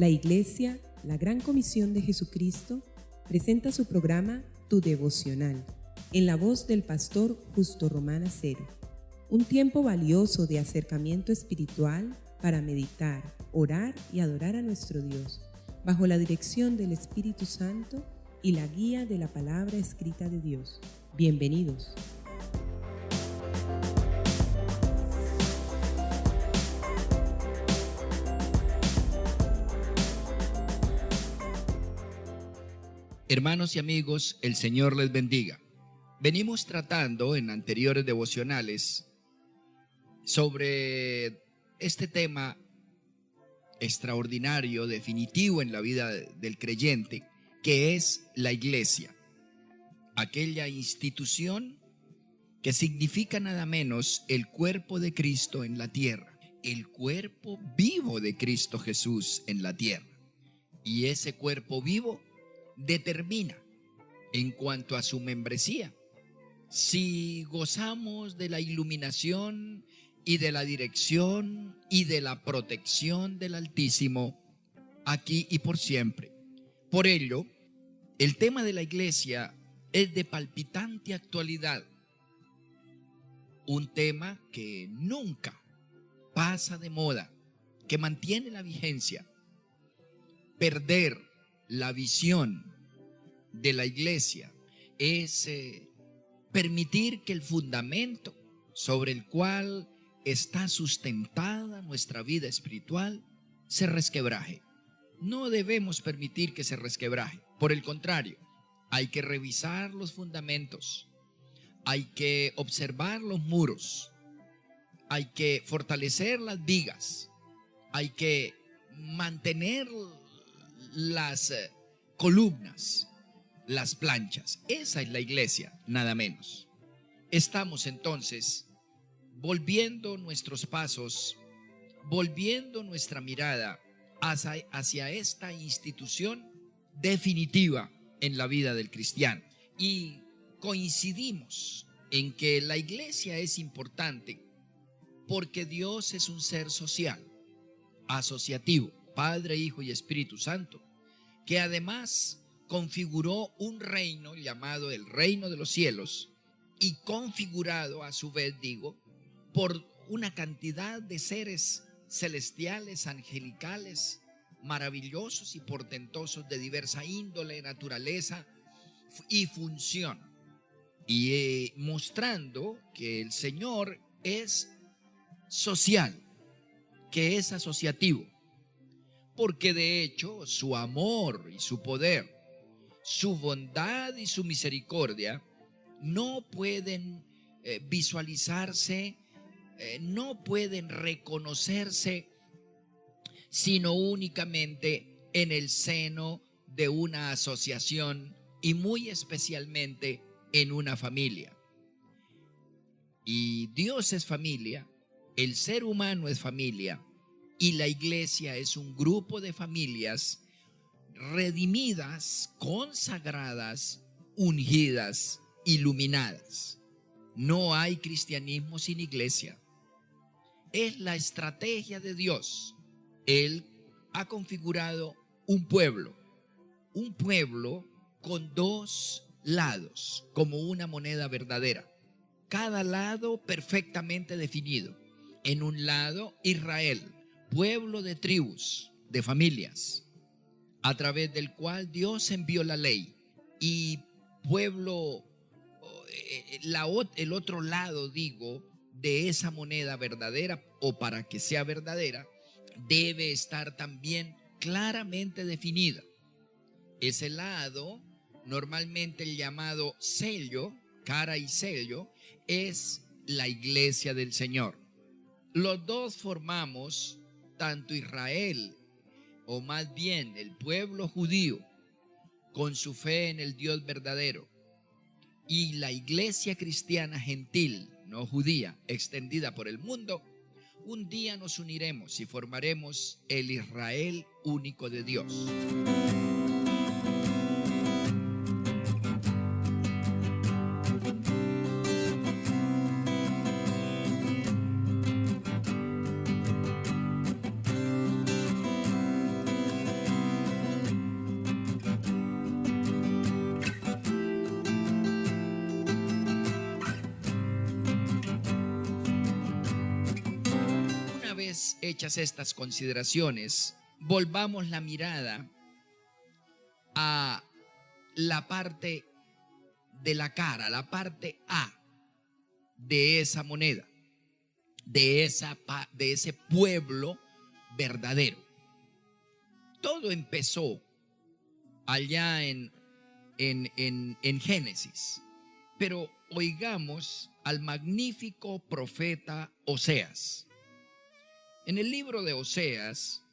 La Iglesia, la Gran Comisión de Jesucristo, presenta su programa Tu Devocional, en la voz del pastor Justo Román Acero. Un tiempo valioso de acercamiento espiritual para meditar, orar y adorar a nuestro Dios, bajo la dirección del Espíritu Santo y la guía de la palabra escrita de Dios. Bienvenidos. Hermanos y amigos, el Señor les bendiga. Venimos tratando en anteriores devocionales sobre este tema extraordinario, definitivo en la vida del creyente, que es la iglesia. Aquella institución que significa nada menos el cuerpo de Cristo en la tierra, el cuerpo vivo de Cristo Jesús en la tierra. Y ese cuerpo vivo determina en cuanto a su membresía si gozamos de la iluminación y de la dirección y de la protección del Altísimo aquí y por siempre. Por ello, el tema de la iglesia es de palpitante actualidad, un tema que nunca pasa de moda, que mantiene la vigencia. Perder la visión de la iglesia es permitir que el fundamento sobre el cual está sustentada nuestra vida espiritual se resquebraje. No debemos permitir que se resquebraje. Por el contrario, hay que revisar los fundamentos, hay que observar los muros, hay que fortalecer las vigas, hay que mantener las columnas, las planchas. Esa es la iglesia, nada menos. Estamos entonces volviendo nuestros pasos, volviendo nuestra mirada hacia esta institución definitiva en la vida del cristiano. Y coincidimos en que la iglesia es importante porque Dios es un ser social, asociativo, Padre, Hijo y Espíritu Santo, que además configuró un reino llamado el reino de los cielos y configurado a su vez, por una cantidad de seres celestiales, angelicales, maravillosos y portentosos de diversa índole, naturaleza y función, y mostrando que el Señor es social, que es asociativo, porque de hecho su amor y su poder, su bondad y su misericordia no pueden visualizarse, no pueden reconocerse, sino únicamente en el seno de una asociación y muy especialmente en una familia. Y Dios es familia, el ser humano es familia, y la iglesia es un grupo de familias redimidas, consagradas, ungidas, iluminadas. No hay cristianismo sin iglesia. Es la estrategia de Dios. Él ha configurado un pueblo con dos lados, como una moneda verdadera. Cada lado perfectamente definido. En un lado, Israel, pueblo de tribus, de familias, a través del cual Dios envió la ley, y pueblo, el otro lado, de esa moneda verdadera, o para que sea verdadera, debe estar también claramente definida. Ese lado, normalmente el llamado sello, cara y sello, es la iglesia del Señor. Los dos formamos, tanto Israel, o más bien el pueblo judío, con su fe en el Dios verdadero, y la iglesia cristiana gentil, no judía, extendida por el mundo. Un día nos uniremos y formaremos el Israel único de Dios. hechas estas consideraciones, volvamos la mirada a la parte de la cara, la parte A de esa moneda, de ese pueblo verdadero. Todo empezó allá en Génesis, pero oigamos al magnífico profeta Oseas. En el libro de Oseas,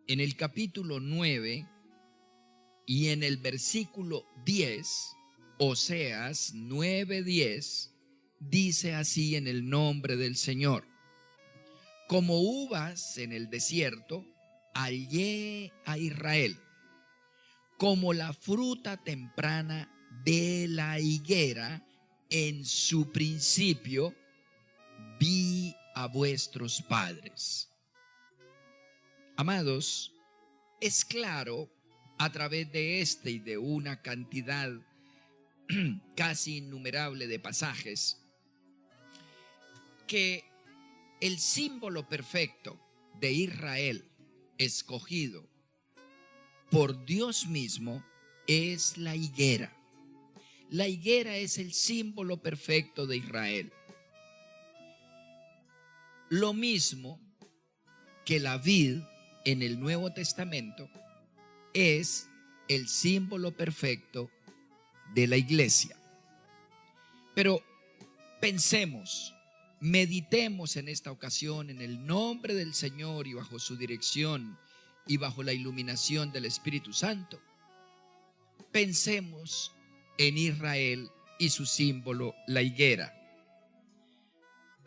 en el capítulo 9 y en el versículo 10, Oseas 9:10, dice así en el nombre del Señor: como uvas en el desierto, hallé a Israel, como la fruta temprana de la higuera, en su principio vi a vuestros padres. Amados, es claro a través de este y de una cantidad casi innumerable de pasajes que el símbolo perfecto de Israel, escogido por Dios mismo, es la higuera. La higuera es el símbolo perfecto de Israel. Lo mismo que la vid en el Nuevo Testamento es el símbolo perfecto de la iglesia. Pero pensemos, meditemos en esta ocasión en el nombre del Señor y bajo su dirección y bajo la iluminación del Espíritu Santo. Pensemos en Israel y su símbolo, la higuera.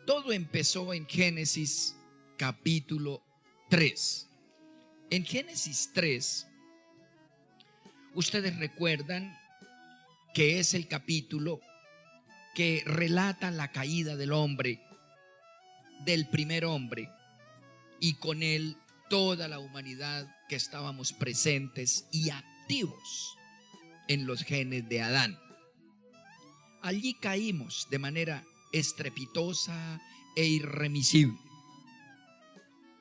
Todo empezó en Génesis capítulo 3. En Génesis 3, ustedes recuerdan que es el capítulo que relata la caída del hombre, del primer hombre, y con él toda la humanidad que estábamos presentes y activos en los genes de Adán. Allí caímos de manera estrepitosa e irremisible.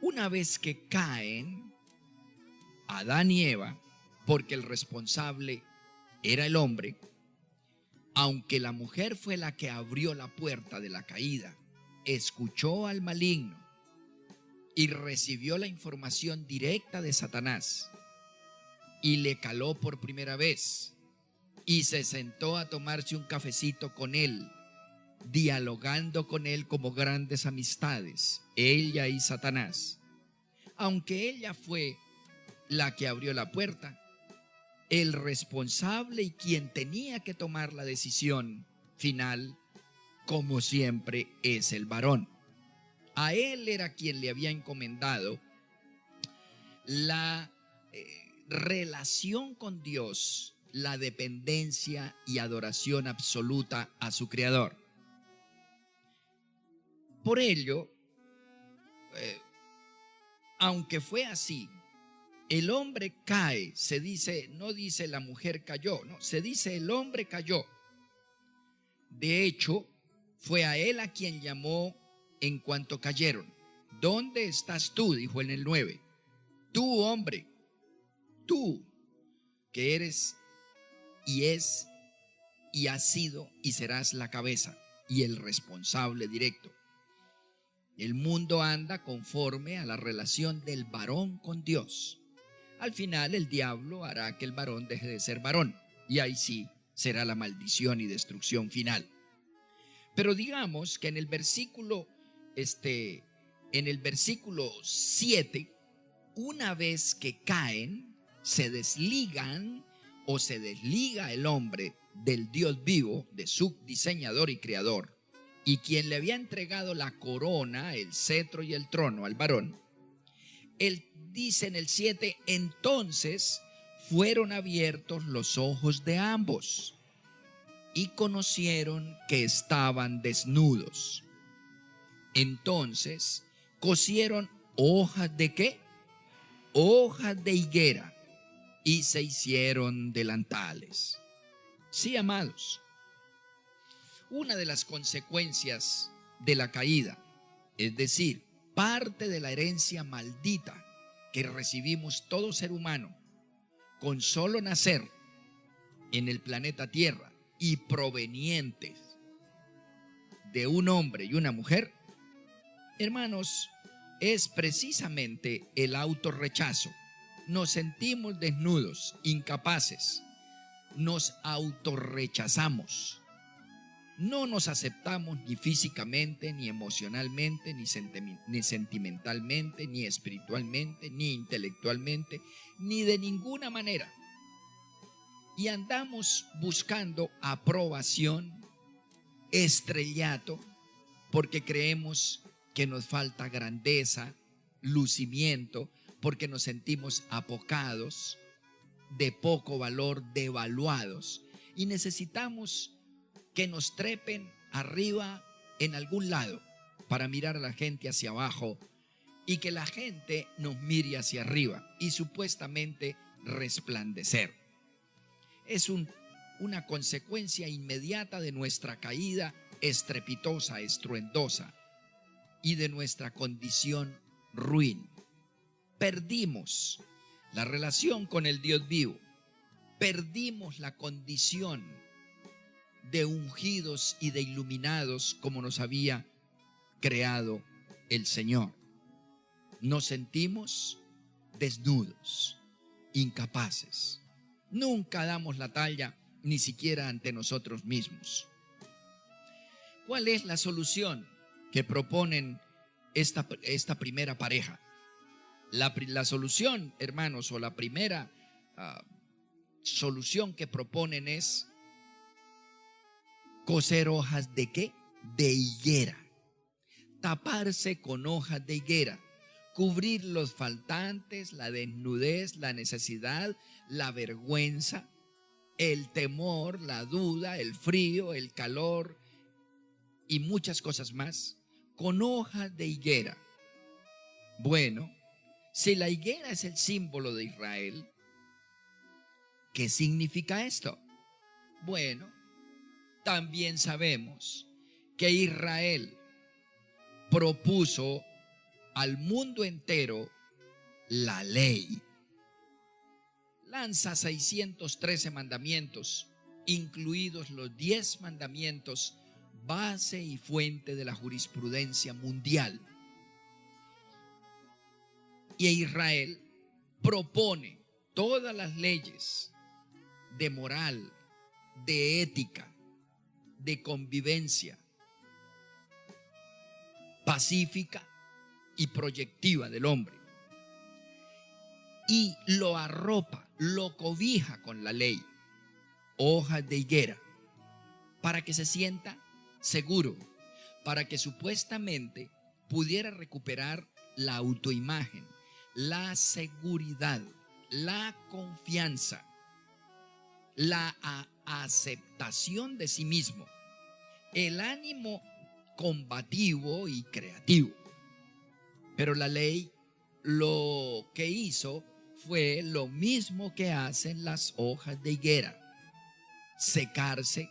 Una vez que caen Adán y Eva, porque el responsable era el hombre, aunque la mujer fue la que abrió la puerta de la caída, escuchó al maligno y recibió la información directa de Satanás y le caló por primera vez y se sentó a tomarse un cafecito con él, dialogando con él como grandes amistades, ella y Satanás. Aunque ella fue la que abrió la puerta, el responsable y quien tenía que tomar la decisión final, como siempre, es el varón. A él era quien le había encomendado la relación con Dios, la dependencia y adoración absoluta a su Creador. Por ello, aunque fue así, el hombre cae, se dice, no dice la mujer cayó, no, se dice el hombre cayó. De hecho, fue a él a quien llamó en cuanto cayeron. ¿Dónde estás tú?, dijo en el 9. Tú, hombre, tú que eres y es y has sido y serás la cabeza y el responsable directo. El mundo anda conforme a la relación del varón con Dios. Al final el diablo hará que el varón deje de ser varón, y ahí sí será la maldición y destrucción final. Pero digamos que en el versículo 7, una vez que caen, se desligan o se desliga el hombre del Dios vivo, de su diseñador y creador, y quien le había entregado la corona, el cetro y el trono al varón. Él dice en el 7, entonces fueron abiertos los ojos de ambos y conocieron que estaban desnudos. Entonces cosieron hojas de ¿qué? Hojas de higuera y se hicieron delantales. Sí, amados, una de las consecuencias de la caída, es decir, parte de la herencia maldita que recibimos todo ser humano con solo nacer en el planeta Tierra y provenientes de un hombre y una mujer, hermanos, es precisamente el autorrechazo. Nos sentimos desnudos, incapaces, nos autorrechazamos. No nos aceptamos ni físicamente, ni emocionalmente, ni sentimentalmente, ni espiritualmente, ni intelectualmente, ni de ninguna manera. Y andamos buscando aprobación, estrellato, porque creemos que nos falta grandeza, lucimiento, porque nos sentimos apocados, de poco valor, devaluados, y necesitamos que nos trepen arriba en algún lado para mirar a la gente hacia abajo y que la gente nos mire hacia arriba y supuestamente resplandecer. Es una consecuencia inmediata de nuestra caída estrepitosa, estruendosa y de nuestra condición ruin. Perdimos la relación con el Dios vivo, perdimos la condición de ungidos y de iluminados como nos había creado el Señor. Nos sentimos desnudos, incapaces. Nunca damos la talla, ni siquiera ante nosotros mismos. ¿Cuál es la solución que proponen esta primera pareja? La solución, hermanos, o la primera solución que proponen es coser hojas ¿de qué? De higuera. Taparse con hojas de higuera. Cubrir los faltantes, la desnudez, la necesidad, la vergüenza, el temor, la duda, el frío, el calor y muchas cosas más con hojas de higuera. Bueno, si la higuera es el símbolo de Israel, ¿qué significa esto? Bueno, también sabemos que Israel propuso al mundo entero la ley. Lanza 613 mandamientos, incluidos los 10 mandamientos, base y fuente de la jurisprudencia mundial. Y Israel propone todas las leyes de moral, de ética, de convivencia pacífica y proyectiva del hombre, y lo arropa, lo cobija con la ley, hojas de higuera, para que se sienta seguro, para que supuestamente pudiera recuperar la autoimagen, la seguridad, la confianza, la aceptación de sí mismo, el ánimo combativo y creativo. Pero la ley lo que hizo fue lo mismo que hacen las hojas de higuera: secarse,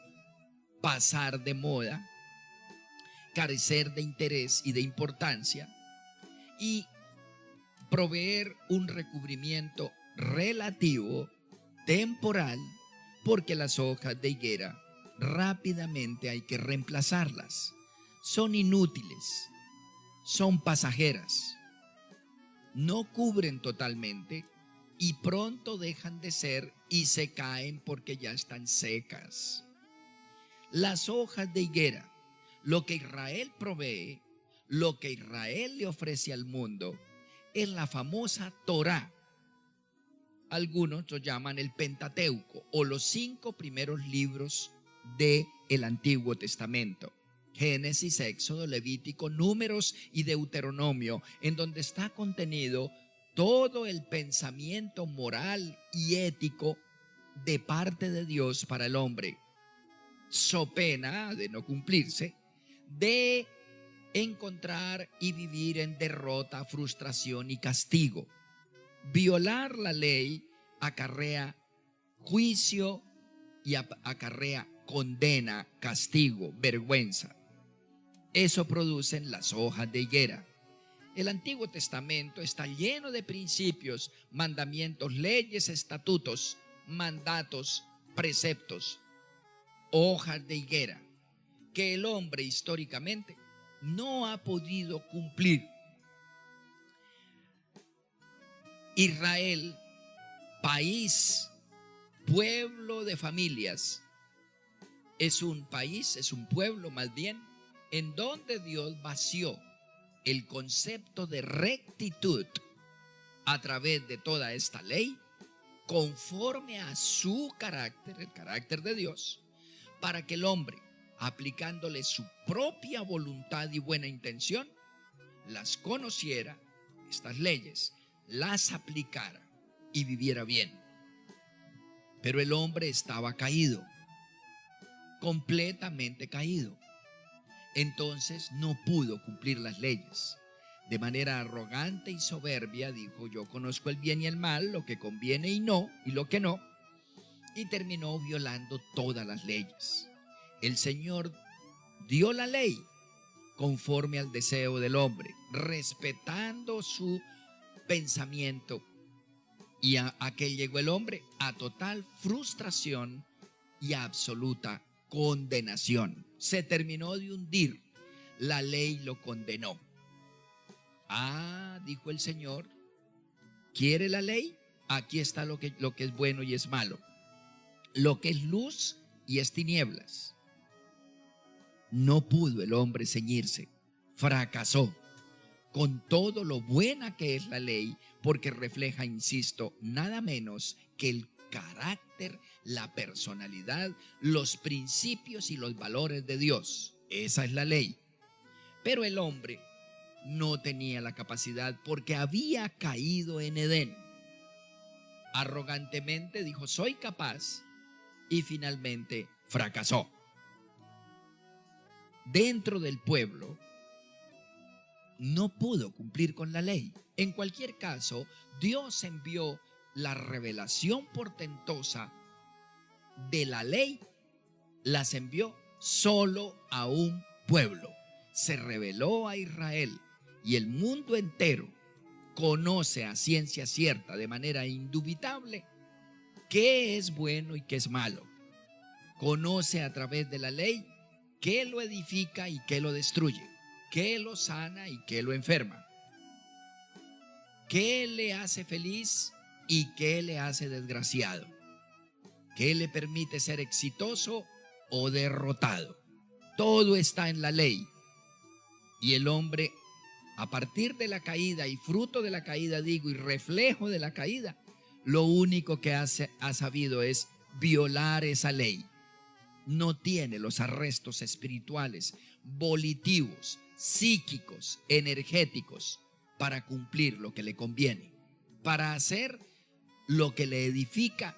pasar de moda, carecer de interés y de importancia, y proveer un recubrimiento relativo, temporal, porque las hojas de higuera rápidamente hay que reemplazarlas. Son inútiles, son pasajeras, no cubren totalmente y pronto dejan de ser y se caen porque ya están secas. Las hojas de higuera, lo que Israel provee, lo que Israel le ofrece al mundo, es la famosa Torá. Algunos lo llaman el Pentateuco, o los 5 primeros libros del Antiguo Testamento: Génesis, Éxodo, Levítico, Números y Deuteronomio, en donde está contenido todo el pensamiento moral y ético de parte de Dios para el hombre, so pena de no cumplirse, de encontrar y vivir en derrota, frustración y castigo. Violar la ley acarrea juicio y acarrea condena, castigo, vergüenza. Eso producen las hojas de higuera. El Antiguo Testamento está lleno de principios, mandamientos, leyes, estatutos, mandatos, preceptos, hojas de higuera, que el hombre históricamente no ha podido cumplir. Israel, país, pueblo de familias, es un país, es un pueblo más bien, en donde Dios vació el concepto de rectitud a través de toda esta ley, conforme a su carácter, el carácter de Dios, para que el hombre, aplicándole su propia voluntad y buena intención, las conociera, estas leyes, las aplicara y viviera bien. Pero el hombre estaba caído, completamente caído. Entonces no pudo cumplir las leyes. De manera arrogante y soberbia dijo: yo conozco el bien y el mal, lo que conviene y lo que no, y terminó violando todas las leyes. El Señor dio la ley conforme al deseo del hombre, respetando su pensamiento, y a que llegó el hombre a total frustración y a absoluta condenación. Se terminó de hundir, la ley lo condenó. Dijo el Señor, ¿quiere la ley? Aquí está lo que es bueno y es malo, lo que es luz y es tinieblas. No pudo el hombre ceñirse, fracasó con todo lo buena que es la ley, porque refleja, insisto, nada menos que el carácter, la personalidad, los principios y los valores de Dios. Esa es la ley. Pero el hombre no tenía la capacidad, porque había caído en Edén. Arrogantemente dijo: soy capaz, y finalmente fracasó. Dentro del pueblo no pudo cumplir con la ley. En cualquier caso, Dios envió la revelación portentosa de la ley, las envió solo a un pueblo. Se reveló a Israel, y el mundo entero conoce a ciencia cierta, de manera indubitable, qué es bueno y qué es malo. Conoce a través de la ley qué lo edifica y qué lo destruye, qué lo sana y qué lo enferma, qué le hace feliz y qué le hace desgraciado, qué le permite ser exitoso o derrotado. Todo está en la ley. Y el hombre, a partir de la caída y fruto de la caída, y reflejo de la caída, lo único que ha sabido es violar esa ley. No tiene los arrestos espirituales, volitivos, psíquicos, energéticos, para cumplir lo que le conviene, para hacer lo que le edifica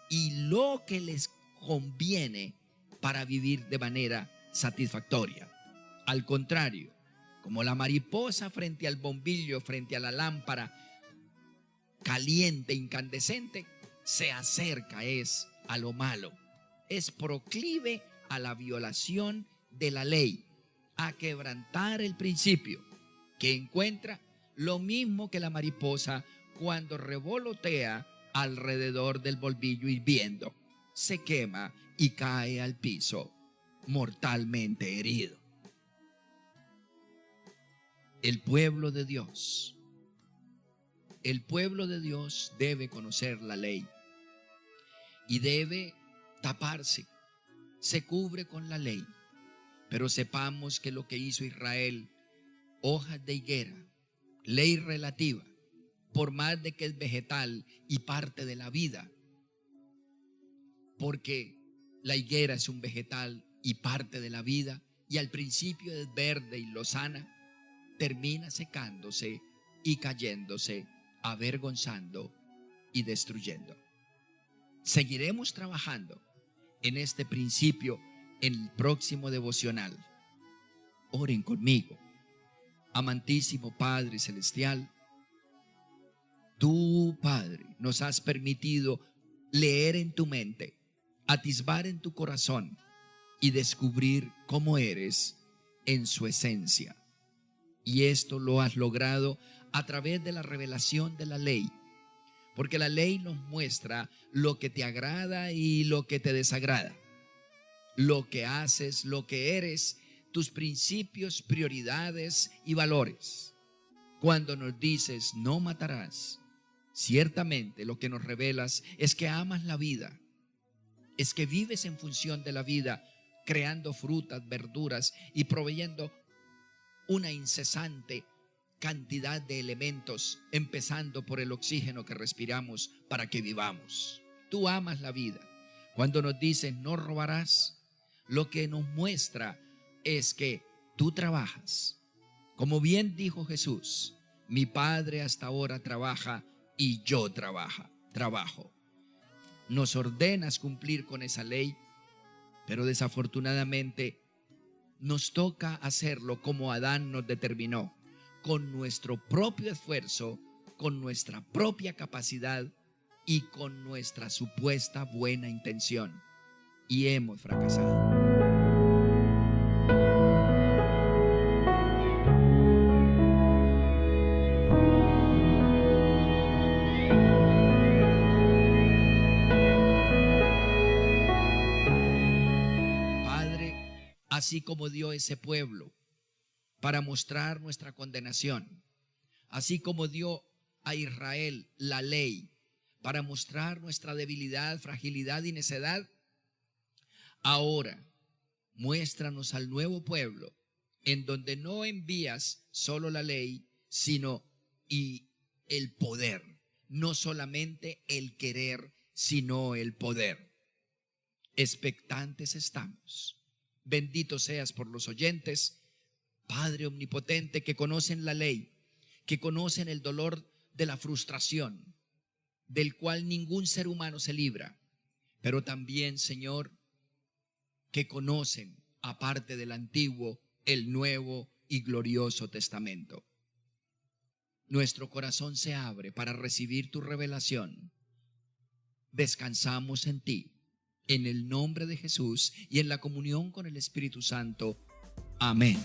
y lo que les conviene para vivir de manera satisfactoria. Al contrario, como la mariposa frente al bombillo, frente a la lámpara caliente, incandescente, se acerca a lo malo, es proclive a la violación de la ley, a quebrantar el principio, que encuentra lo mismo que la mariposa cuando revolotea alrededor del bombillo hirviendo, se quema y cae al piso mortalmente herido. El pueblo de Dios debe conocer la ley y debe taparse, se cubre con la ley. Pero sepamos que lo que hizo Israel, hojas de higuera, ley relativa, por más de que es vegetal y parte de la vida, porque la higuera es un vegetal y parte de la vida, y al principio es verde y lozana, termina secándose y cayéndose, avergonzando y destruyendo. Seguiremos trabajando en este principio en el próximo devocional. Oren conmigo. Amantísimo Padre Celestial, tú, Padre, nos has permitido leer en tu mente, atisbar en tu corazón y descubrir cómo eres en su esencia. Y esto lo has logrado a través de la revelación de la ley. Porque la ley nos muestra lo que te agrada y lo que te desagrada. Lo que haces, lo que eres, tus principios, prioridades y valores. Cuando nos dices no matarás, ciertamente lo que nos revelas es que amas la vida. Es que vives en función de la vida, creando frutas, verduras y proveyendo una incesante cantidad de elementos, empezando por el oxígeno que respiramos para que vivamos. Tú amas la vida. Cuando nos dicen no robarás, lo que nos muestra es que tú trabajas. Como bien dijo Jesús, mi Padre hasta ahora trabaja y yo trabajo. Nos ordenas cumplir con esa ley, pero desafortunadamente nos toca hacerlo como Adán nos determinó, con nuestro propio esfuerzo, con nuestra propia capacidad y con nuestra supuesta buena intención. Y hemos fracasado. Así como dio ese pueblo para mostrar nuestra condenación, así como dio a Israel la ley para mostrar nuestra debilidad, fragilidad y necedad, ahora muéstranos al nuevo pueblo en donde no envías solo la ley, sino y el poder, no solamente el querer, sino el poder. Expectantes estamos. Bendito seas por los oyentes, Padre omnipotente, que conocen la ley, que conocen el dolor de la frustración, del cual ningún ser humano se libra, pero también, Señor, que conocen, aparte del Antiguo, el Nuevo y glorioso Testamento. Nuestro corazón se abre para recibir tu revelación. Descansamos en ti. En el nombre de Jesús y en la comunión con el Espíritu Santo. Amén.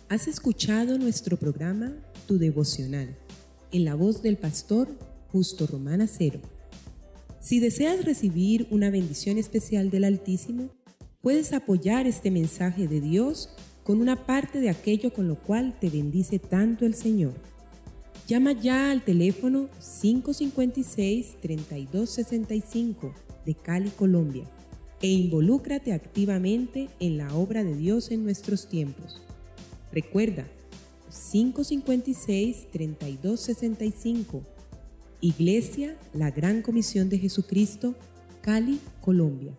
Has escuchado nuestro programa Tu Devocional, en la voz del pastor Justo Román Acero. Si deseas recibir una bendición especial del Altísimo, puedes apoyar este mensaje de Dios con una parte de aquello con lo cual te bendice tanto el Señor. Llama ya al teléfono 556-3265 de Cali, Colombia, e involúcrate activamente en la obra de Dios en nuestros tiempos. Recuerda, 556-3265, Iglesia La Gran Comisión de Jesucristo, Cali, Colombia.